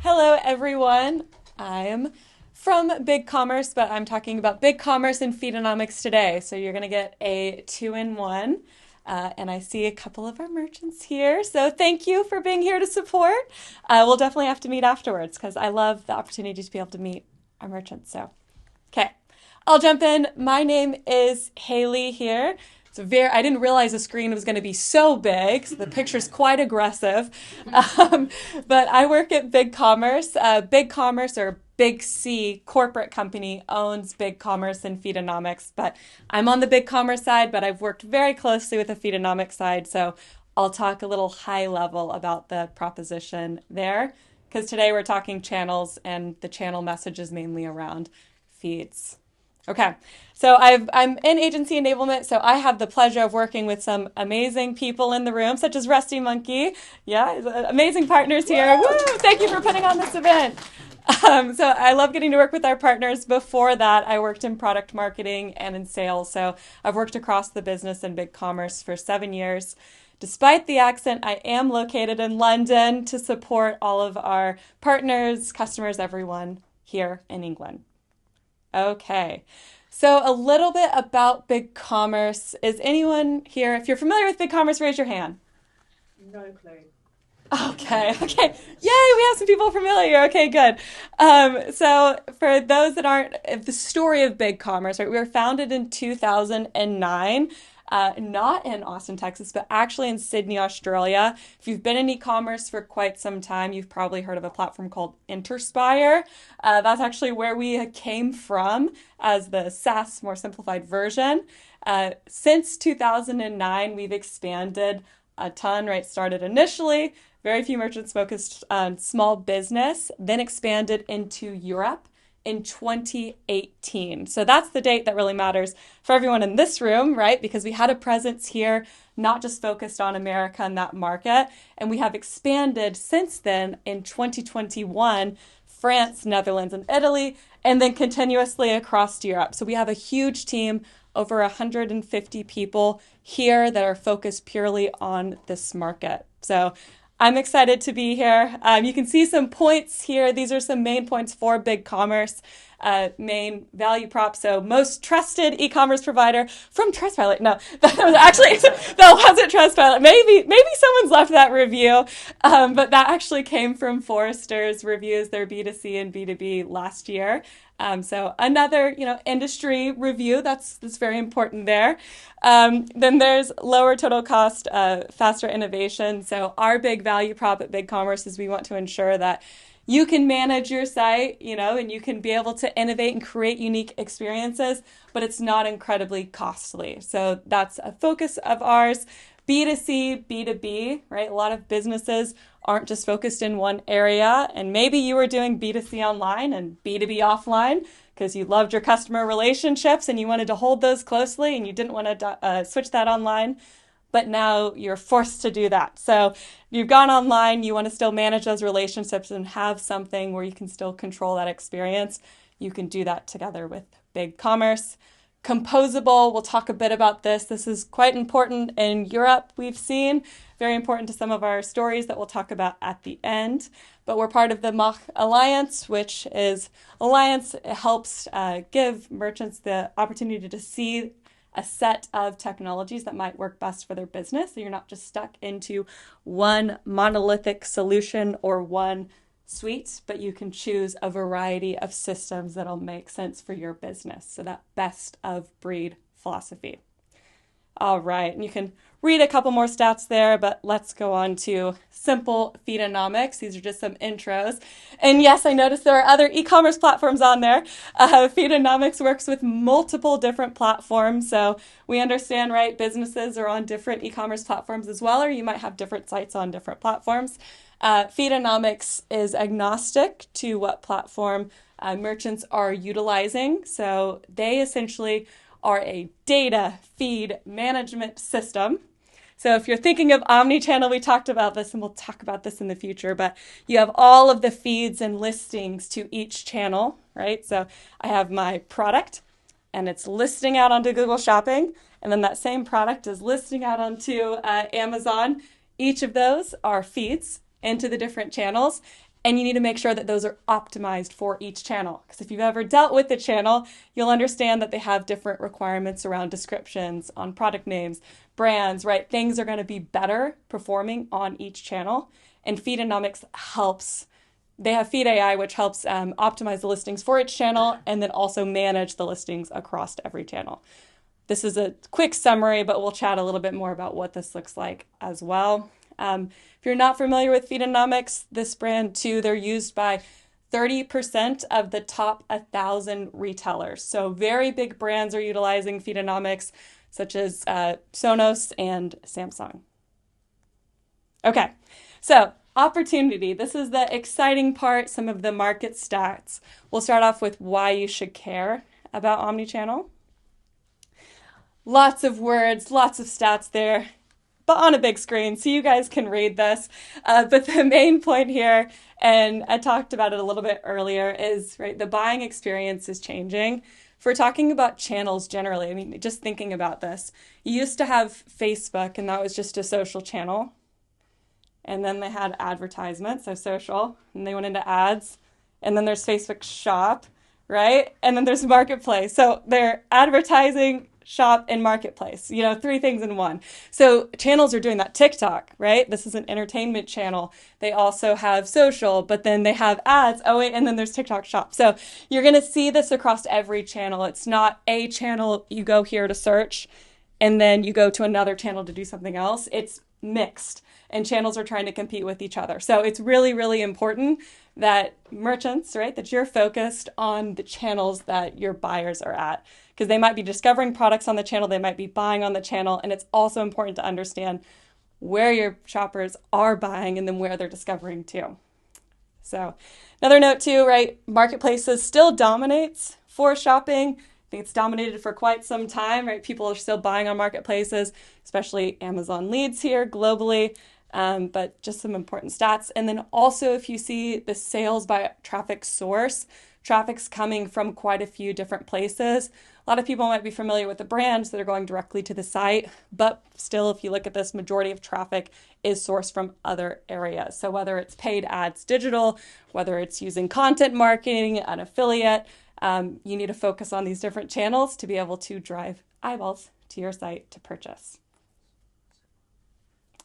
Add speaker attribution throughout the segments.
Speaker 1: Hello, everyone. I'm from BigCommerce, but I'm talking about BigCommerce and Feedonomics today. So you're going to get a two-in-one. And I see a couple of our merchants here. So thank you for being here to support. We'll definitely have to meet afterwards because I love the opportunity to be able to meet our merchants. So, okay, I'll jump in. My name is Halie here. I didn't realize the screen was going to be so big, so the picture's quite aggressive. But I work at BigCommerce. BigCommerce, or Big C corporate company, owns BigCommerce and Feedonomics. But I'm on the BigCommerce side, but I've worked very closely with the Feedonomics side, so I'll talk a little high level about the proposition there. Because today we're talking channels, and the channel message is mainly around feeds. Okay, so I'm in agency enablement, so I have the pleasure of working with some amazing people in the room, such as Rusty Monkey. Yeah, amazing partners here. Woo! Thank you for putting on this event. So I love getting to work with our partners. Before that, I worked in product marketing and in sales, so I've worked across the business in BigCommerce for 7 years. Despite the accent, I am located in London to support all of our partners, customers, everyone here in England. Okay, so a little bit about BigCommerce. Is anyone here, if you're familiar with BigCommerce, raise your hand.
Speaker 2: No clue.
Speaker 1: Okay. Yay, we have some people familiar. Okay, good. So for those that aren't, the story of BigCommerce, right, we were founded in 2009. Not in Austin, Texas, but actually in Sydney, Australia. If you've been in e-commerce for quite some time, you've probably heard of a platform called Interspire. That's actually where we came from as the SaaS, more simplified version. Since 2009, we've expanded a ton, right? Started initially, very few merchants focused on small business, then expanded into Europe in 2018. So that's the date that really matters for everyone in this room, right? Because we had a presence here, not just focused on America and that market. And we have expanded since then in 2021, France, Netherlands, and Italy, and then continuously across Europe. So we have a huge team, over 150 people here that are focused purely on this market. So I'm excited to be here. You can see some points here. These are some main points for BigCommerce. Main value prop. So most trusted e-commerce provider from Trustpilot. No, that was actually, that wasn't Trustpilot. Maybe someone's left that review. But that actually came from Forrester's reviews, their B2C and B2B last year. So another, industry review that's very important there. Then there's lower total cost, faster innovation. So our big value prop at BigCommerce is we want to ensure that you can manage your site, and you can be able to innovate and create unique experiences, but it's not incredibly costly. So that's a focus of ours. B2C, B2B, right? A lot of businesses aren't just focused in one area. And maybe you were doing B2C online and B2B offline because you loved your customer relationships and you wanted to hold those closely and you didn't want to switch that online. But now you're forced to do that. So you've gone online, you want to still manage those relationships and have something where you can still control that experience. You can do that together with BigCommerce. Composable, we'll talk a bit about this. This is quite important in Europe, we've seen. Very important to some of our stories that we'll talk about at the end. But we're part of the Mach Alliance, which is Alliance helps give merchants the opportunity to see a set of technologies that might work best for their business. So you're not just stuck into one monolithic solution or one suite, but you can choose a variety of systems that'll make sense for your business. So that best of breed philosophy. All right, and you can read a couple more stats there, but let's go on to simple Feedonomics. These are just some intros. And yes, I noticed there are other e-commerce platforms on there. Feedonomics works with multiple different platforms. So we understand, right, businesses are on different e-commerce platforms as well, or you might have different sites on different platforms. Feedonomics is agnostic to what platform merchants are utilizing. So they essentially are a data feed management system. So if you're thinking of omni-channel, we talked about this and we'll talk about this in the future, but you have all of the feeds and listings to each channel, right? So I have my product and it's listing out onto Google Shopping, and then that same product is listing out onto Amazon. Each of those are feeds into the different channels. And you need to make sure that those are optimized for each channel. Because if you've ever dealt with the channel, you'll understand that they have different requirements around descriptions, on product names, brands, right? Things are going to be better performing on each channel. And Feedonomics helps. They have Feed AI, which helps optimize the listings for each channel and then also manage the listings across every channel. This is a quick summary, but we'll chat a little bit more about what this looks like as well. If you're not familiar with Feedonomics, this brand too, they're used by 30% of the top 1,000 retailers. So very big brands are utilizing Feedonomics, such as Sonos and Samsung. Okay, so opportunity. This is the exciting part, some of the market stats. We'll start off with why you should care about omnichannel. Lots of words, lots of stats there, but on a big screen, so you guys can read this. But the main point here, and I talked about it a little bit earlier, is right, the buying experience is changing. If we're talking about channels generally, I mean, just thinking about this, you used to have Facebook, and that was just a social channel. And then they had advertisements, so social, and they went into ads. And then there's Facebook Shop, right? And then there's Marketplace. So they're advertising, shop, and marketplace, 3 things in one. So channels are doing that. TikTok, right? This is an entertainment channel. They also have social, but then they have ads. Oh, wait, and then there's TikTok shop. So you're going to see this across every channel. It's not a channel you go here to search and then you go to another channel to do something else. It's mixed, and channels are trying to compete with each other. So it's really, really important that merchants, right, that you're focused on the channels that your buyers are at, because they might be discovering products on the channel, they might be buying on the channel, and it's also important to understand where your shoppers are buying and then where they're discovering too. So another note too, right, marketplaces still dominates for shopping. I think it's dominated for quite some time, right? People are still buying on marketplaces, especially Amazon leads here globally. But just some important stats. And then also, if you see the sales by traffic source, traffic's coming from quite a few different places. A lot of people might be familiar with the brands that are going directly to the site, but still, if you look at this, majority of traffic is sourced from other areas. So whether it's paid ads digital, whether it's using content marketing, an affiliate, you need to focus on these different channels to be able to drive eyeballs to your site to purchase.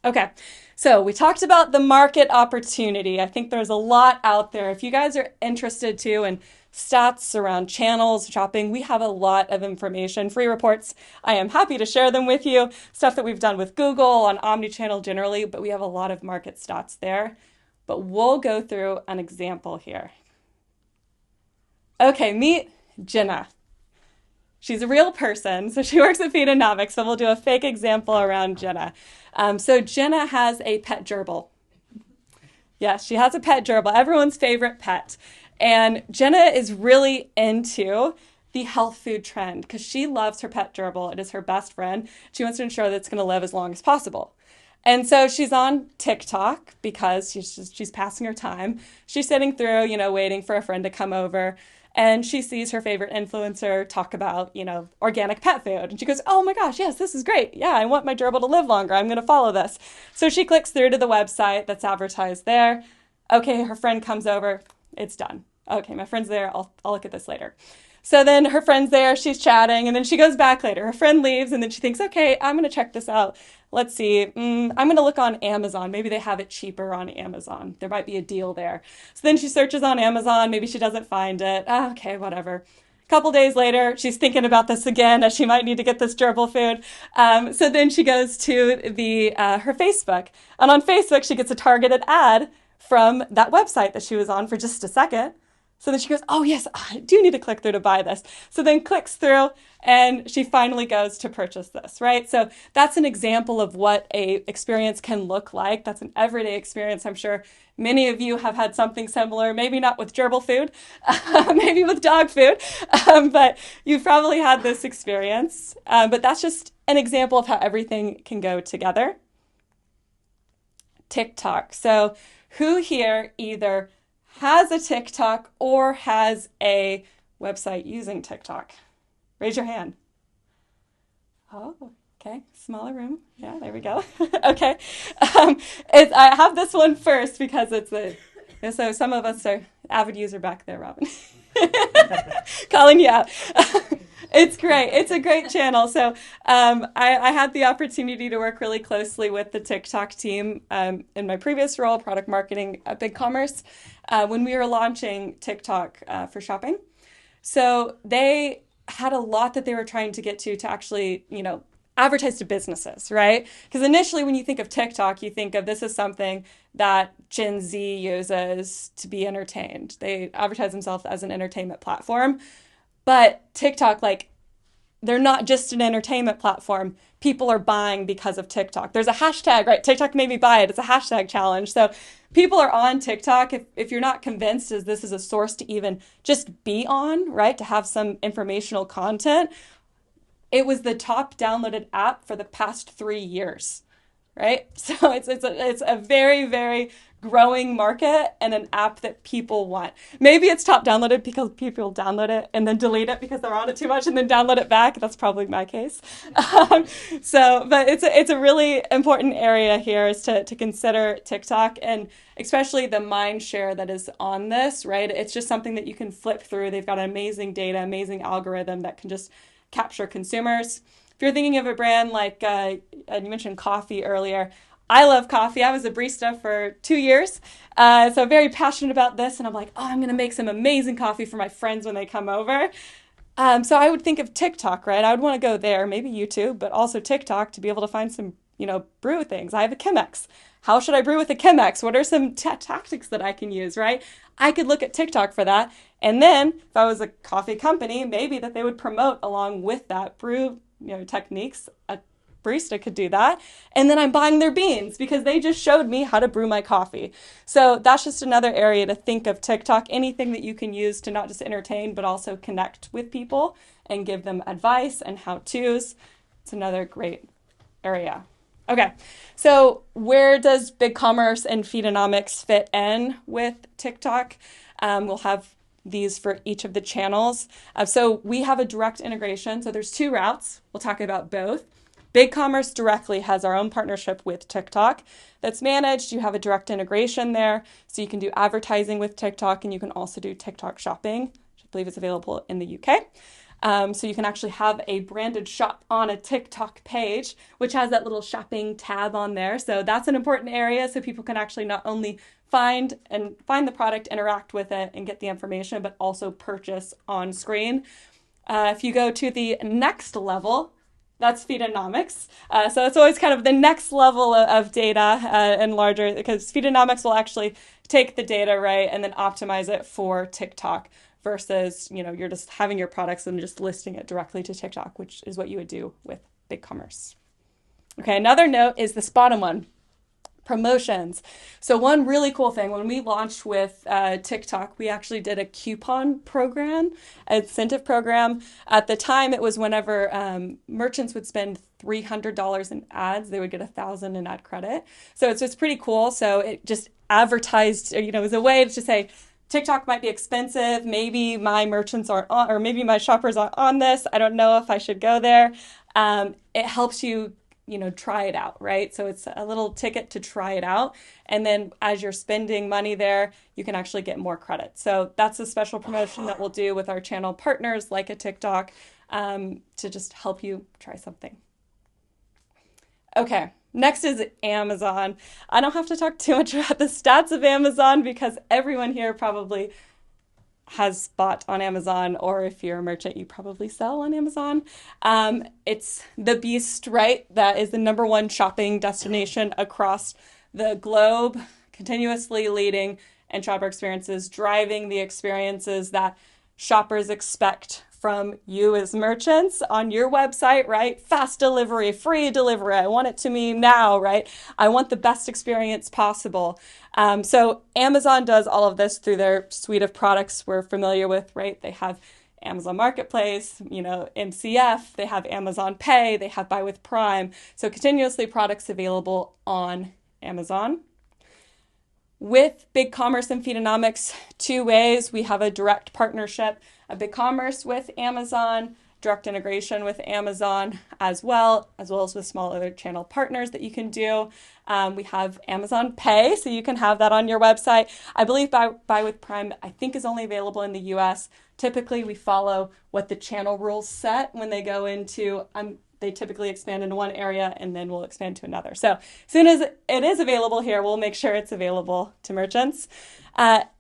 Speaker 1: Okay, so we talked about the market opportunity. I think there's a lot out there. If you guys are interested too in stats around channels, shopping, we have a lot of information, free reports. I am happy to share them with you, stuff that we've done with Google on omnichannel generally, but we have a lot of market stats there. But we'll go through an example here. Okay, meet Jenna. She's a real person, so she works at Feedonomics, so we'll do a fake example around Jenna. So Jenna has a pet gerbil. Yes, she has a pet gerbil, everyone's favorite pet. And Jenna is really into the health food trend because she loves her pet gerbil. It is her best friend. She wants to ensure that it's going to live as long as possible. And so she's on TikTok because she's passing her time. She's sitting through, waiting for a friend to come over. And she sees her favorite influencer talk about, organic pet food. And she goes, oh my gosh, yes, this is great. Yeah, I want my gerbil to live longer. I'm going to follow this. So she clicks through to the website that's advertised there. Okay, her friend comes over. It's done. Okay, my friend's there. I'll look at this later. So then her friend's there. She's chatting. And then she goes back later. Her friend leaves. And then she thinks, okay, I'm going to check this out. Let's see. I'm going to look on Amazon. Maybe they have it cheaper on Amazon. There might be a deal there. So then she searches on Amazon. Maybe she doesn't find it. Okay, whatever. A couple days later, she's thinking about this again as she might need to get this gerbil food. So then she goes to her Facebook. And on Facebook, she gets a targeted ad from that website that she was on for just a second. So then she goes, oh yes, I do need to click through to buy this. So then clicks through and she finally goes to purchase this, right? So that's an example of what a experience can look like. That's an everyday experience. I'm sure many of you have had something similar, maybe not with gerbil food, maybe with dog food, but you've probably had this experience. But that's just an example of how everything can go together. TikTok. So who here either has a TikTok or has a website using TikTok? Raise your hand. Oh, okay. Smaller room. Yeah, there we go. Okay. I have this one first because it's And so some of us are avid user back there, Robin. Calling you out. It's great. It's a great channel. So I had the opportunity to work really closely with the TikTok team in my previous role, product marketing at BigCommerce, when we were launching TikTok for shopping. So they had a lot that they were trying to get to actually, advertise to businesses, right? Because initially when you think of TikTok, you think of this as something that Gen Z uses to be entertained. They advertise themselves as an entertainment platform. But TikTok, they're not just an entertainment platform. People are buying because of TikTok. There's a hashtag, right? TikTok made me buy it. It's a hashtag challenge. So people are on TikTok. If you're not convinced as this is a source to even just be on, right? To have some informational content. It was the top downloaded app for the past 3 years, right? So it's a very, very growing market and an app that people want. Maybe it's top downloaded because people download it and then delete it because they're on it too much and then download it back. That's probably my case. But it's a really important area here is to consider TikTok and especially the mind share that is on this, right? It's just something that you can flip through. They've got an amazing data, amazing algorithm that can just capture consumers. If you're thinking of a brand like, you mentioned coffee earlier, I love coffee. I was a barista for 2 years, so very passionate about this. And I'm like, I'm going to make some amazing coffee for my friends when they come over. So I would think of TikTok, right? I would want to go there, maybe YouTube, but also TikTok to be able to find some, brew things. I have a Chemex. How should I brew with a Chemex? What are some tactics that I can use, right? I could look at TikTok for that. And then if I was a coffee company, maybe that they would promote along with that brew, techniques. A barista could do that. And then I'm buying their beans because they just showed me how to brew my coffee. So that's just another area to think of TikTok, anything that you can use to not just entertain, but also connect with people and give them advice and how-tos. It's another great area. Okay, so where does BigCommerce and Feedonomics fit in with TikTok? We'll have these for each of the channels. So we have a direct integration. So there's 2 routes. We'll talk about both. BigCommerce directly has our own partnership with TikTok that's managed. You have a direct integration there. So you can do advertising with TikTok and you can also do TikTok shopping, which I believe is available in the UK. So you can actually have a branded shop on a TikTok page, which has that little shopping tab on there. So that's an important area so people can actually not only find the product, interact with it, and get the information, but also purchase on screen. If you go to the next level, that's Feedonomics. So it's always kind of the next level of data and larger, because Feedonomics will actually take the data, right, and then optimize it for TikTok versus, you're just having your products and just listing it directly to TikTok, which is what you would do with BigCommerce. Okay, another note is this bottom one. Promotions. So one really cool thing, when we launched with TikTok, we actually did a coupon program, an incentive program. At the time, it was whenever merchants would spend $300 in ads, they would get $1,000 in ad credit. So it's pretty cool. So it just advertised, it was a way to say, TikTok might be expensive. Maybe my merchants aren't on, or maybe my shoppers aren't on this. I don't know if I should go there. It helps you try it out, right? So it's a little ticket to try it out. And then as you're spending money there, you can actually get more credit. So that's a special promotion that we'll do with our channel partners like a TikTok to just help you try something. Okay, next is Amazon. I don't have to talk too much about the stats of Amazon because everyone here probably has bought on Amazon, or if you're a merchant, you probably sell on Amazon. It's the beast, right? That is the #1 shopping destination across the globe, continuously leading in shopper experiences, driving the experiences that shoppers expect from you as merchants on your website, right? Fast delivery, free delivery. I want it to me now, right? I want the best experience possible. So Amazon does all of this through their suite of products we're familiar with, right? They have Amazon Marketplace, MCF, they have Amazon Pay, they have Buy with Prime. So continuously products available on Amazon. With BigCommerce and Feedonomics, 2 ways. We have a direct partnership, a BigCommerce with Amazon, direct integration with Amazon as well as with small other channel partners that you can do. We have Amazon Pay, so you can have that on your website. I believe Buy with Prime, I think, is only available in the US. Typically, we follow what the channel rules set when they go into, they typically expand into one area and then we'll expand to another. So as soon as it is available here, we'll make sure it's available to merchants.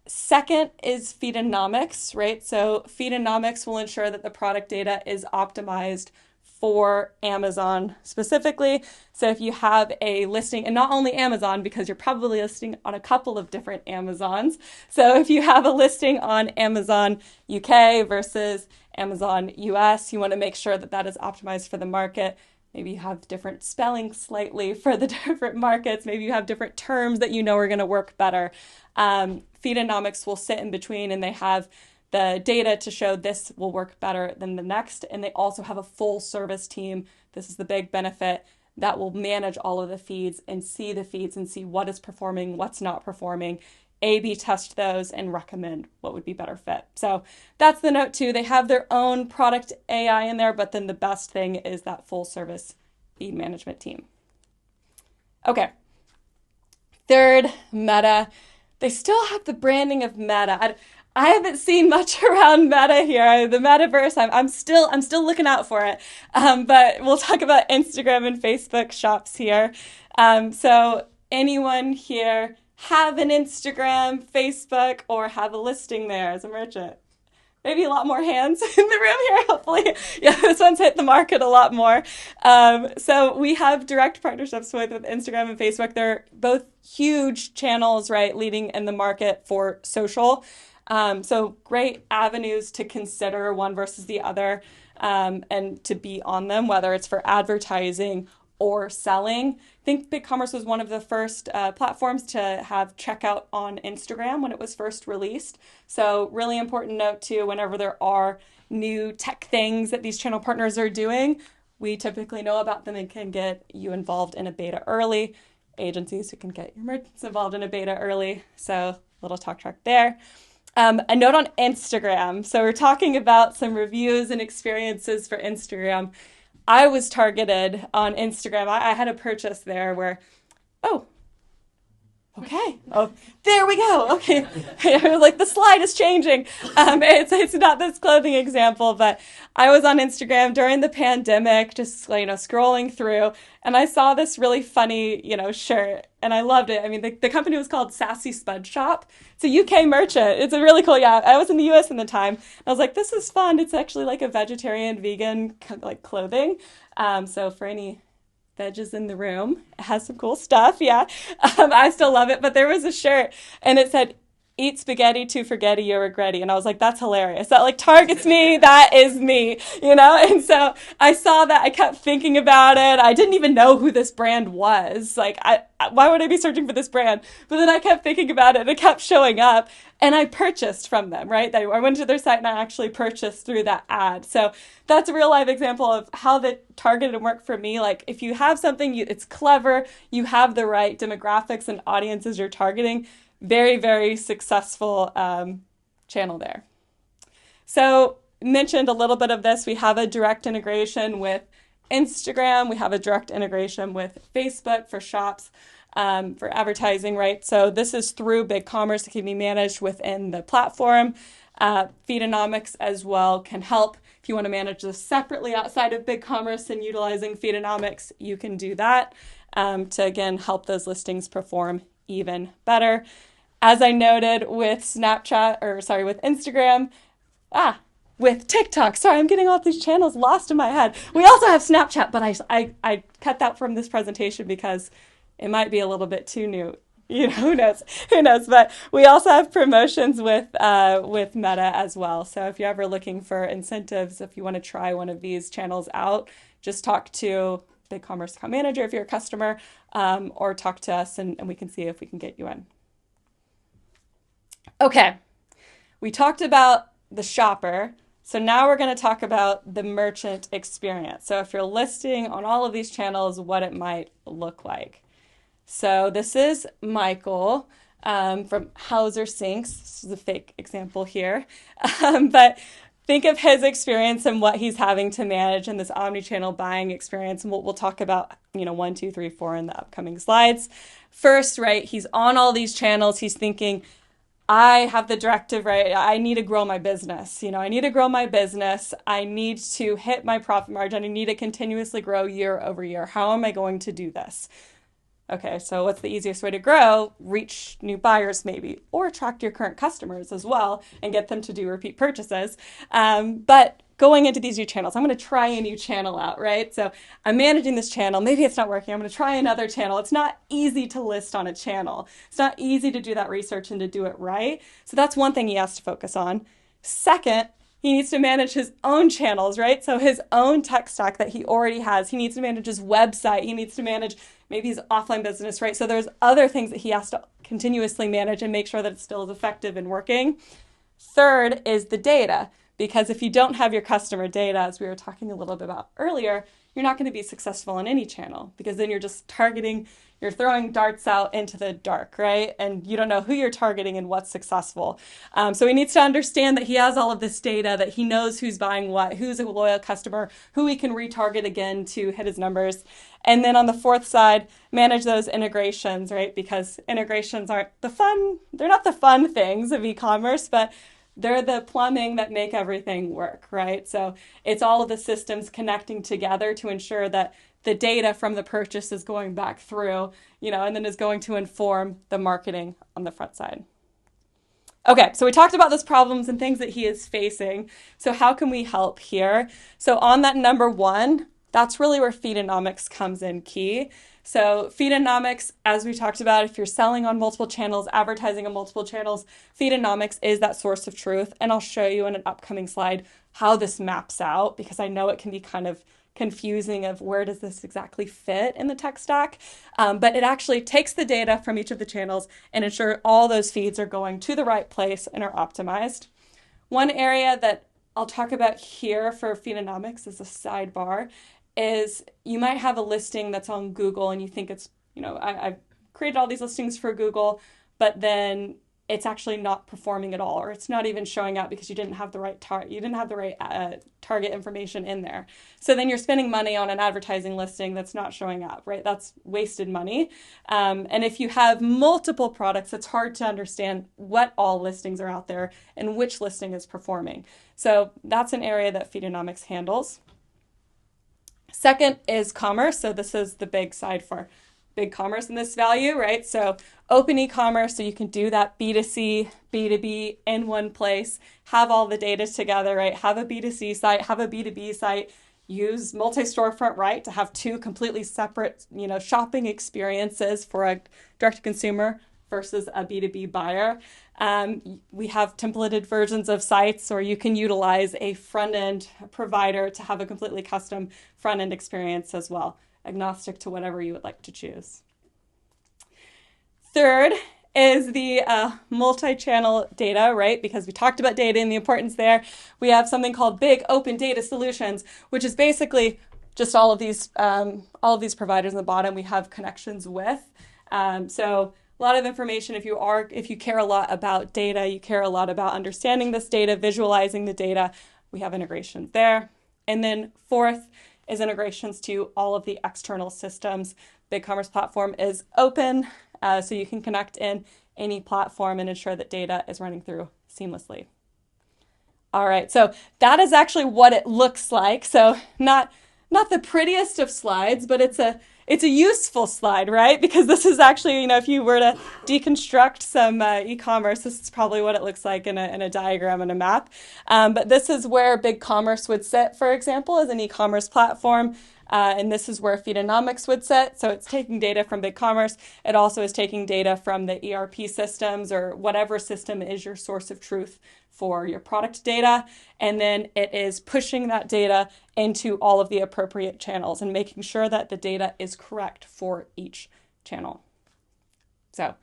Speaker 1: Second is Feedonomics, right? So Feedonomics will ensure that the product data is optimized for Amazon specifically. So if you have a listing, and not only Amazon, because you're probably listing on a couple of different Amazons. So if you have a listing on Amazon UK versus Amazon US, you want to make sure that that is optimized for the market. Maybe you have different spelling slightly for the different markets. Maybe you have different terms that you know are going to work better. Feedonomics will sit in between, and they have the data to show this will work better than the next. And they also have a full service team. This is the big benefit, that will manage all of the feeds and see the feeds and see what is performing, what's not performing, A/B test those and recommend what would be better fit. So that's the note too. They have their own product AI in there, but then the best thing is that full service feed management team. Okay. Third, Meta. They still have the branding of Meta. I haven't seen much around Meta here. The metaverse, I'm still looking out for it. But we'll talk about Instagram and Facebook shops here. So anyone here have an Instagram, Facebook, or have a listing there as a merchant? Maybe a lot more hands in the room here, hopefully. Yeah, this one's hit the market a lot more. So we have direct partnerships with Instagram and Facebook. They're both huge channels, right, leading in the market for social. So great avenues to consider, one versus the other, and to be on them, whether it's for advertising or selling. I think BigCommerce was one of the first platforms to have checkout on Instagram when it was first released. So really important note too, whenever there are new tech things that these channel partners are doing, we typically know about them and can get you involved in a beta early. Agencies who can get your merchants involved in a beta early. So little talk track there. A note on Instagram. So we're talking about some reviews and experiences for Instagram. I was targeted on Instagram. I had a purchase there where, okay. Oh, there we go. Okay. Like the slide is changing. It's not this clothing example, but I was on Instagram during the pandemic, just, scrolling through, and I saw this really funny, shirt, and I loved it. I mean, the company was called Sassy Spud Shop. It's a UK merchant. It's a really cool, I was in the US in the time. I was like, this is fun. It's actually like a vegetarian, vegan, like clothing. So for any veggies in the room, it has some cool stuff. Yeah. I still love it. But there was a shirt and it said, "Eat spaghetti to forgetty you're regretty." And I was like, that's hilarious. That like targets me. That is me, And so I saw that. I kept thinking about it. I didn't even know who this brand was. Like, why would I be searching for this brand? But then I kept thinking about it and it kept showing up and I purchased from them, right? I went to their site and I actually purchased through that ad. So that's a real live example of how the targeted work for me. Like if you have something, it's clever, you have the right demographics and audiences you're targeting, very, very successful channel there. So mentioned a little bit of this. We have a direct integration with Instagram. We have a direct integration with Facebook for shops, for advertising, right? So this is through BigCommerce. It can be managed within the platform. Feedonomics as well can help. If you want to manage this separately outside of BigCommerce and utilizing Feedonomics, you can do that to, again, help those listings perform even better. As I noted with with Instagram, with TikTok. Sorry, I'm getting all these channels lost in my head. We also have Snapchat, but I cut that from this presentation because it might be a little bit too new. Who knows? But we also have promotions with Meta as well. So if you're ever looking for incentives, if you want to try one of these channels out, just talk to BigCommerce account manager if you're a customer, or talk to us and we can see if we can get you in. Okay, we talked about the shopper. So now we're going to talk about the merchant experience. So if you're listing on all of these channels, what it might look like. So this is Michael from Hauser Sinks. This is a fake example here. But think of his experience and what he's having to manage in this omni-channel buying experience. And we'll talk about, 1, 2, 3, 4 in the upcoming slides. First, right, he's on all these channels. He's thinking, I have the directive, right? I need to grow my business. I need to grow my business. I need to hit my profit margin. I need to continuously grow year over year. How am I going to do this? Okay, so what's the easiest way to grow? Reach new buyers maybe, or attract your current customers as well and get them to do repeat purchases. But going into these new channels, I'm going to try a new channel out, right? So I'm managing this channel. Maybe it's not working. I'm going to try another channel. It's not easy to list on a channel. It's not easy to do that research and to do it right. So that's one thing he has to focus on. Second, he needs to manage his own channels, right? So his own tech stack that he already has. He needs to manage his website. He needs to manage maybe his offline business, right? So there's other things that he has to continuously manage and make sure that it still is effective and working. Third is the data, because if you don't have your customer data, as we were talking a little bit about earlier, you're not going to be successful on any channel, because then you're just targeting, you're throwing darts out into the dark, right? And you don't know who you're targeting and what's successful. So he needs to understand that he has all of this data, that he knows who's buying what, who's a loyal customer, who he can retarget again to hit his numbers. And then on the fourth side, manage those integrations, right? Because integrations aren't they're not the fun things of e-commerce, but they're the plumbing that make everything work, right? So it's all of the systems connecting together to ensure that the data from the purchase is going back through, and then is going to inform the marketing on the front side. Okay, so we talked about those problems and things that he is facing. So how can we help here? So on that number 1, that's really where Feedonomics comes in key. So Feedonomics, as we talked about, if you're selling on multiple channels, advertising on multiple channels, Feedonomics is that source of truth. And I'll show you in an upcoming slide how this maps out, because I know it can be kind of confusing of where does this exactly fit in the tech stack. But it actually takes the data from each of the channels and ensure all those feeds are going to the right place and are optimized. One area that I'll talk about here for Feedonomics as a sidebar is you might have a listing that's on Google and you think it's, I've created all these listings for Google, but then it's actually not performing at all, or it's not even showing up because you didn't have the right target information in there. So then you're spending money on an advertising listing that's not showing up, right? That's wasted money. And if you have multiple products, it's hard to understand what all listings are out there and which listing is performing. So that's an area that Feedonomics handles. Second is commerce. So this is the big side for BigCommerce in this value, right? So open e-commerce, so you can do that B2C, B2B in one place, have all the data together, right? Have a B2C site, have a B2B site, use multi-storefront, right? To have 2 completely separate, shopping experiences for a direct-to-consumer versus a B2B buyer. We have templated versions of sites, or you can utilize a front-end provider to have a completely custom front-end experience as well, agnostic to whatever you would like to choose. Third is the multi-channel data, right? Because we talked about data and the importance there. We have something called Big Open Data Solutions, which is basically just all of these providers on the bottom we have connections with. So a lot of information. If you care a lot about data, you care a lot about understanding this data, visualizing the data, we have integrations there. And then fourth is integrations to all of the external systems. BigCommerce platform is open, so you can connect in any platform and ensure that data is running through seamlessly. All right, so that is actually what it looks like. So not the prettiest of slides, but it's a useful slide, right? Because this is actually, if you were to deconstruct some e-commerce, this is probably what it looks like in a diagram and a map. But this is where BigCommerce would sit, for example, as an e-commerce platform. And this is where Feedonomics would sit. So it's taking data from BigCommerce. It also is taking data from the ERP systems or whatever system is your source of truth for your product data. And then it is pushing that data into all of the appropriate channels and making sure that the data is correct for each channel. So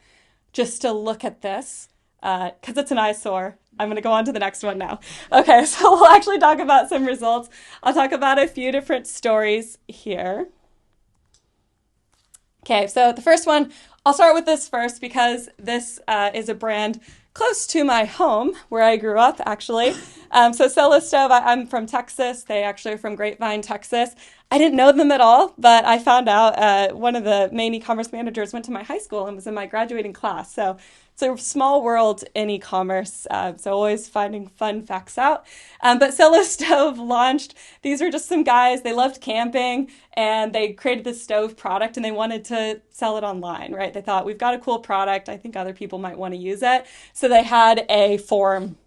Speaker 1: just to look at this, because it's an eyesore, I'm going to go on to the next one now. Okay, so we'll actually talk about some results. I'll talk about a few different stories here. Okay, so the first one, I'll start with this first because this is a brand close to my home where I grew up, actually. So Solo Stove, I'm from Texas. They actually are from Grapevine, Texas. I didn't know them at all, but I found out one of the main e-commerce managers went to my high school and was in my graduating class. So it's a small world in e-commerce, so always finding fun facts out. But Solo Stove launched, these were just some guys, they loved camping, and they created this stove product and they wanted to sell it online, right? They thought, we've got a cool product, I think other people might want to use it. So they had a forum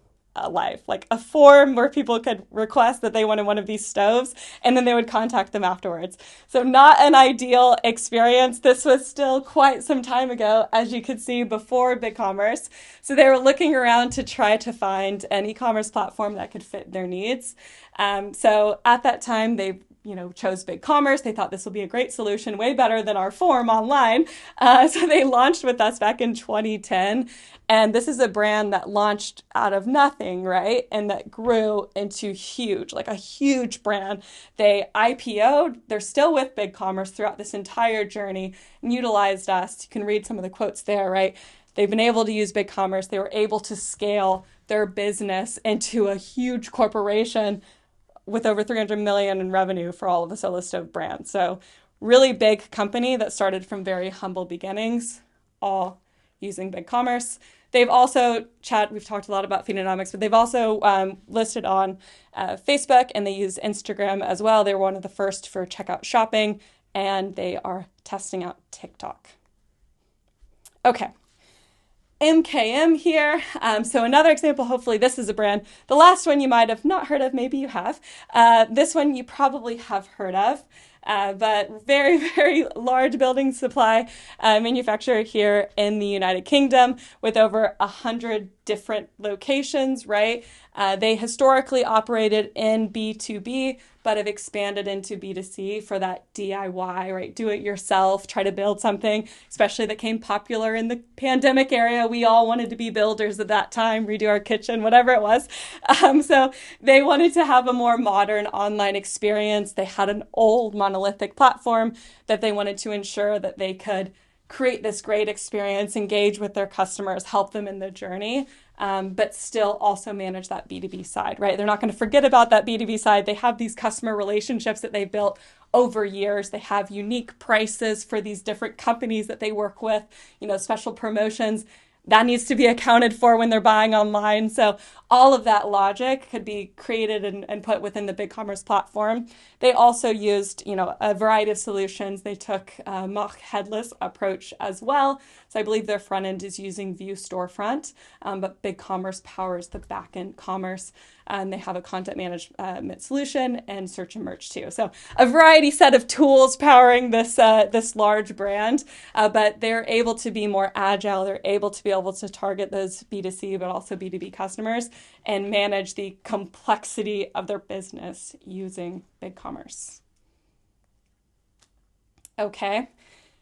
Speaker 1: life, like a form where people could request that they wanted one of these stoves, and then they would contact them afterwards. So not an ideal experience. This was still quite some time ago, as you could see, before BigCommerce. So they were looking around to try to find an e-commerce platform that could fit their needs. So at that time, they chose BigCommerce. They thought this will be a great solution, way better than our form online. So they launched with us back in 2010. And this is a brand that launched out of nothing, right? And that grew into huge, like a huge brand. They IPO'd. They're still with BigCommerce throughout this entire journey and utilized us. You can read some of the quotes there, right? They've been able to use BigCommerce. They were able to scale their business into a huge corporation with over 300 million in revenue for all of the Solo Stove brands. So really big company that started from very humble beginnings, all using BigCommerce. They've also, we've talked a lot about Feedonomics, but they've also listed on Facebook, and they use Instagram as well. They were one of the first for checkout shopping, and they are testing out TikTok. Okay. MKM here. So another example, hopefully this is a brand. The last one you might have not heard of, maybe you have. This one you probably have heard of. But very, very large building supply manufacturer here in the United Kingdom with over 100 different locations, right? They historically operated in B2B, but have expanded into B2C for that DIY, right? Do it yourself, try to build something, especially that came popular in the pandemic area. We all wanted to be builders at that time, redo our kitchen, whatever it was. So they wanted to have a more modern online experience. They had an old monolithic platform that they wanted to ensure that they could create this great experience, engage with their customers, help them in the journey, but still also manage that B2B side, right? They're not going to forget about that B2B side. They have these customer relationships that they've built over years. They have unique prices for these different companies that they work with, special promotions. That needs to be accounted for when they're buying online. So all of that logic could be created and put within the BigCommerce platform. They also used, a variety of solutions. They took a mock headless approach as well. So I believe their front end is using View Storefront, but BigCommerce powers the back-end commerce. And they have a content management solution and search and merch too. So a variety set of tools powering this large brand, but they're able to be more agile. They're able to target those B2C, but also B2B customers and manage the complexity of their business using BigCommerce. Okay.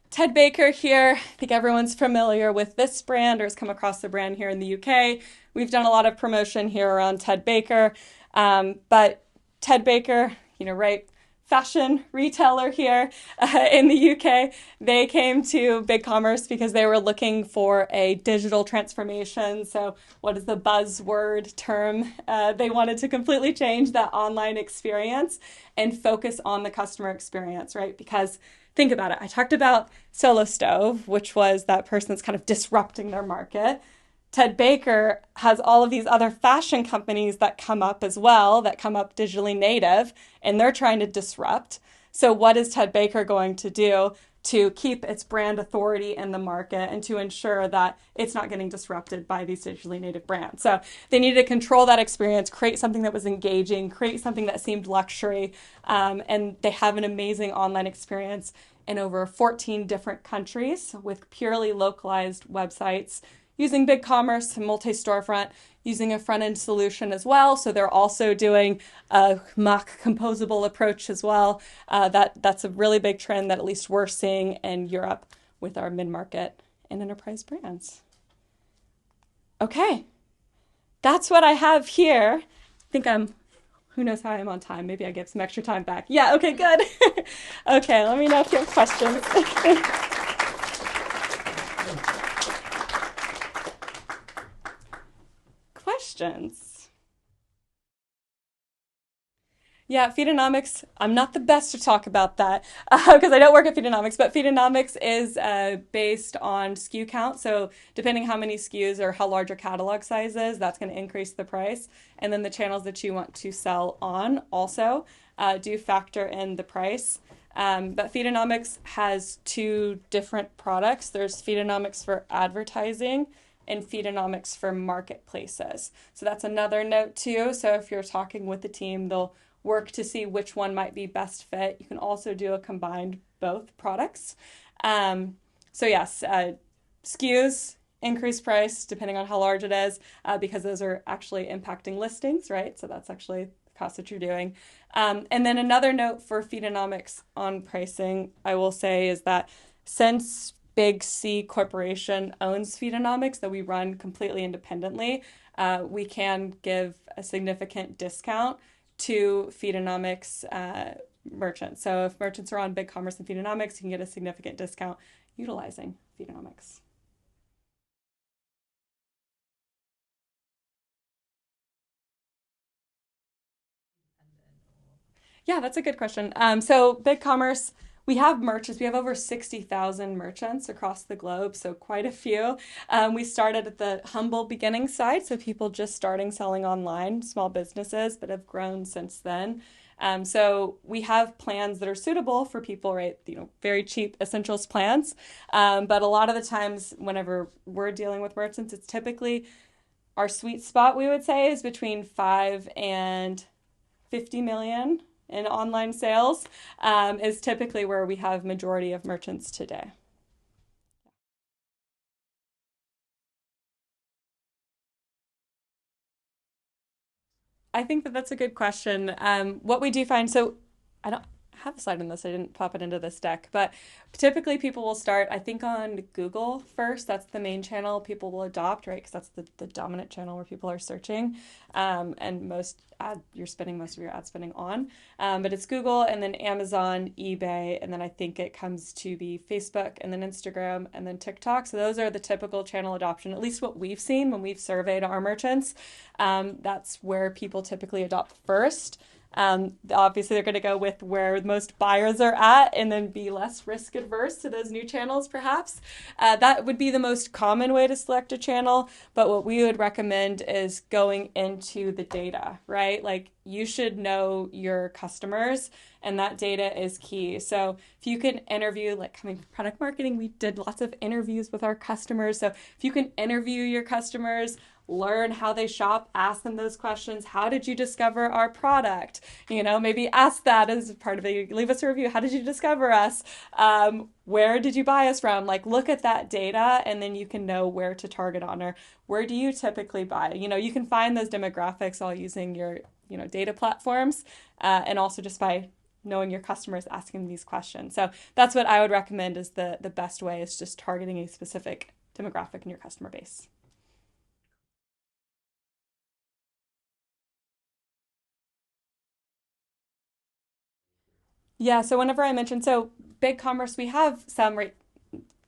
Speaker 1: Ted Baker here. I think everyone's familiar with this brand or has come across the brand here in the UK. We've done a lot of promotion here around Ted Baker. But Ted Baker, right, fashion retailer here in the UK, they came to BigCommerce because they were looking for a digital transformation. So what is the buzzword term? They wanted to completely change that online experience and focus on the customer experience, right? Because think about it. I talked about Solo Stove, which was that person that's kind of disrupting their market. Ted Baker has all of these other fashion companies that come up as well, that come up digitally native, and they're trying to disrupt. So what is Ted Baker going to do to keep its brand authority in the market and to ensure that it's not getting disrupted by these digitally native brands? So they needed to control that experience, create something that was engaging, create something that seemed luxury, and they have an amazing online experience in over 14 different countries with purely localized websites, using BigCommerce and multi-storefront, using a front-end solution as well. So they're also doing a mock composable approach as well. That's a really big trend that at least we're seeing in Europe with our mid-market and enterprise brands. Okay, that's what I have here. I think who knows how I'm on time? Maybe I get some extra time back. Yeah, okay, good. Okay, let me know if you have questions. questions. Yeah, Feedonomics, I'm not the best to talk about that because I don't work at Feedonomics, but Feedonomics is based on SKU count. So depending how many SKUs or how large your catalog size is, that's going to increase the price. And then the channels that you want to sell on also do factor in the price. But Feedonomics has two different products. There's Feedonomics for advertising and Feedonomics for marketplaces. So that's another note too. So if you're talking with the team, they'll work to see which one might be best fit. You can also do a combined both products. So yes, SKUs increase price depending on how large it is because those are actually impacting listings, right? So that's actually the cost that you're doing. And then another note for Feedonomics on pricing, I will say, is that since Big C Corporation owns Feedonomics, that we run completely independently, we can give a significant discount to Feedonomics merchants. So if merchants are on BigCommerce and Feedonomics, you can get a significant discount utilizing Feedonomics. Yeah, that's a good question. So BigCommerce, we have merchants. We have over 60,000 merchants across the globe, so quite a few. We started at the humble beginning side, so people just starting selling online, small businesses, but have grown since then. So we have plans that are suitable for people, right? Very cheap essentials plans. But a lot of the times, whenever we're dealing with merchants, it's typically our sweet spot, we would say, is between 5 and 50 million in online sales, is typically where we have majority of merchants today. I think that that's a good question. What we do find, so I don't have a slide on this, I didn't pop it into this deck, but typically people will start, I think, on Google first. That's the main channel people will adopt, right? Because that's the dominant channel where people are searching. And you're spending most of your ad spending on. But it's Google and then Amazon, eBay, and then I think it comes to be Facebook and then Instagram and then TikTok. So those are the typical channel adoption, at least what we've seen when we've surveyed our merchants. That's where people typically adopt first. Obviously, they're going to go with where most buyers are at and then be less risk adverse to those new channels, perhaps. That would be the most common way to select a channel. But what we would recommend is going into the data, right? Like you should know your customers, and that data is key. So if you can interview, like coming from product marketing, we did lots of interviews with our customers. So if you can interview your customers, learn how they shop, ask them those questions. How did you discover our product? Maybe ask that as part of it. Leave us a review. How did you discover us? Where did you buy us from? Like look at that data and then you can know where to target on, or where do you typically buy? You can find those demographics all using your, data platforms and also just by knowing your customers, asking these questions. So that's what I would recommend is the best way is just targeting a specific demographic in your customer base. Yeah, so whenever I mention, so BigCommerce, we have some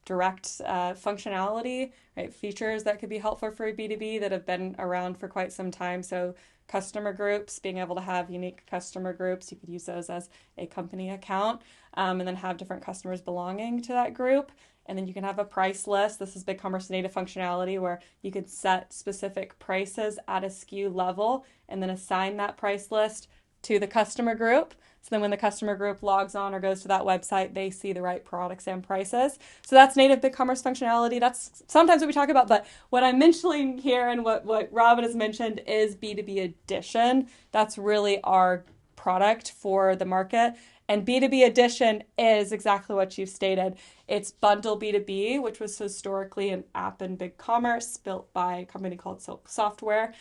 Speaker 1: direct functionality, right? Features that could be helpful for B2B that have been around for quite some time. So customer groups, being able to have unique customer groups, you could use those as a company account and then have different customers belonging to that group. And then you can have a price list. This is BigCommerce native functionality where you could set specific prices at a SKU level and then assign that price list to the customer group. So then when the customer group logs on or goes to that website, they see the right products and prices. So that's native BigCommerce functionality. That's sometimes what we talk about, but what I'm mentioning here and what Robin has mentioned is B2B Edition. That's really our product for the market. And B2B Edition is exactly what you've stated. It's Bundle B2B, which was historically an app in BigCommerce built by a company called Silk Software.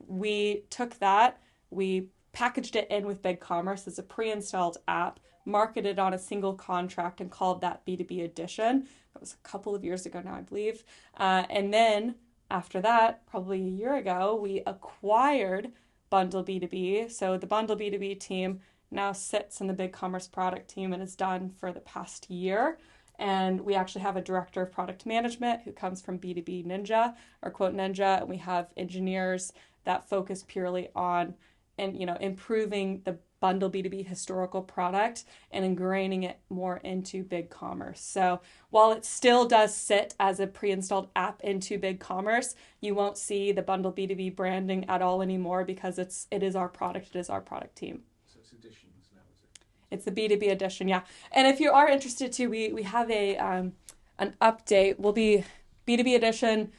Speaker 1: We took that, we packaged it in with BigCommerce as a pre-installed app, marketed on a single contract, and called that B2B Edition. That was a couple of years ago now, I believe. And then after that, probably a year ago, we acquired Bundle B2B. So the Bundle B2B team now sits in the BigCommerce product team and is done for the past year. And we actually have a director of product management who comes from B2B Ninja or Quote Ninja. And we have engineers that focus purely on improving the bundle B2B historical product and ingraining it more into BigCommerce. So while it still does sit as a pre-installed app into BigCommerce, you won't see the bundle B2B branding at all anymore because it is our product. It is our product team.
Speaker 2: So it's editions now, is it?
Speaker 1: It's the B2B edition, yeah. And if you are interested too, we have an update. B2B edition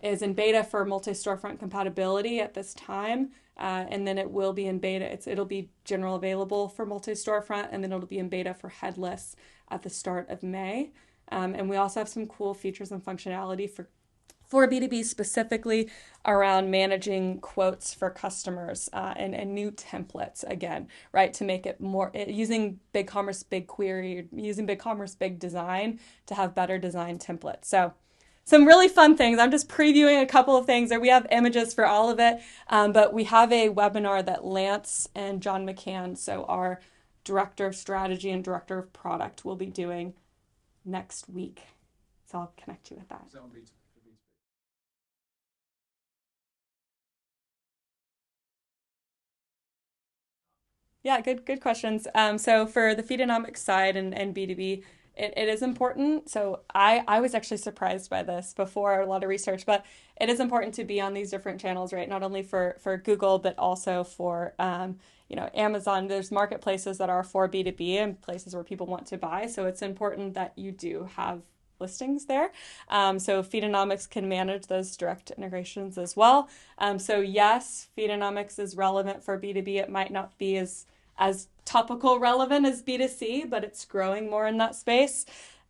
Speaker 1: is in beta for multi-storefront compatibility at this time. And then it will be in beta. It'll be general available for multi-storefront, and then it'll be in beta for headless at the start of May. And we also have some cool features and functionality for B2B, specifically around managing quotes for customers and new templates, again, right, to make it more, using BigCommerce BigQuery, using BigCommerce Big Design to have better design templates. So some really fun things. I'm just previewing a couple of things. We have images for all of it, but we have a webinar that Lance and John McCann, so our Director of Strategy and Director of Product, will be doing next week. So I'll connect you with that.
Speaker 2: Is that on B2B?
Speaker 1: Yeah, good questions. So for the Feedonomics side and B2B, it is important. So I was actually surprised by this before a lot of research, but it is important to be on these different channels, right? Not only for Google, but also for Amazon. There's marketplaces that are for B2B and places where people want to buy. So it's important that you do have listings there. So Feedonomics can manage those direct integrations as well. So yes, Feedonomics is relevant for B2B. It might not be as topical relevant as B2C, but it's growing more in that space.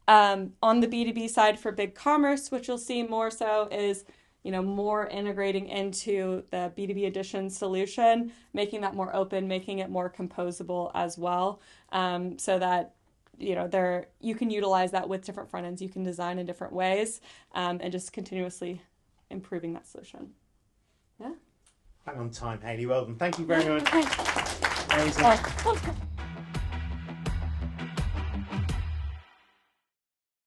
Speaker 1: On the B2B side for BigCommerce, which you'll see more so is, more integrating into the B2B edition solution, making that more open, making it more composable as well, so that you can utilize that with different front ends. You can design in different ways, and just continuously improving that solution. Yeah.
Speaker 3: Bang on time, Halie. Well done. Thank you very much.
Speaker 1: Okay.
Speaker 3: Amazing.
Speaker 1: Oh.